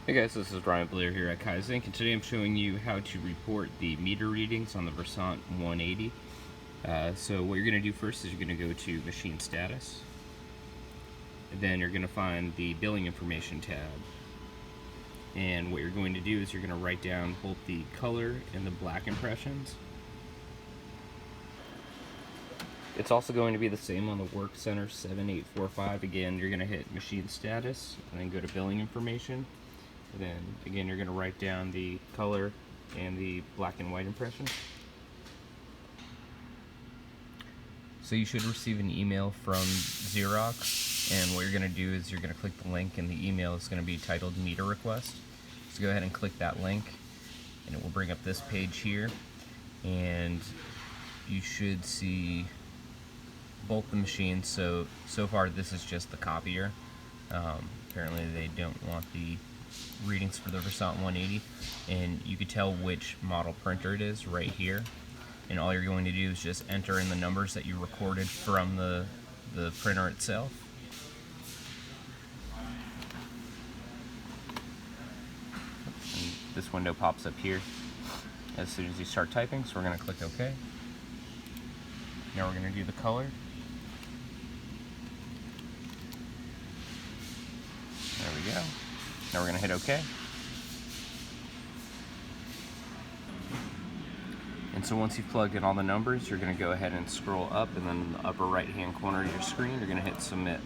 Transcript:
Hey guys, this is Ryan Blair here at Kaizink, and today I'm showing you how to report the meter readings on the Versant180. So what you're going to do first is you're going to go to Machine Status, and then you're going to find the Billing Information tab. And what you're going to do is you're going to write down both the color and the black impressions. It's also going to be the same on the WorkCentre 7845. Again, you're going to hit Machine Status, and then go to Billing Information. Then again, you're going to write down the color and the black and white impression. So you should receive an email from Xerox, and what you're going to do is you're going to click the link, and the email is going to be titled Meter Request. So go ahead and click that link, and it will bring up this page here, and you should see both the machines. So far this is just the copier. Apparently they don't want the readings for the Versant180, and you can tell which model printer it is right here, and all you're going to do is just enter in the numbers that you recorded from the printer itself. And this window pops up here as soon as you start typing, so we're going to click OK. Now we're going to do the color. There we go. Now we're going to hit OK. And so once you've plugged in all the numbers, you're going to go ahead and scroll up, and then in the upper right hand corner of your screen, you're going to hit Submit.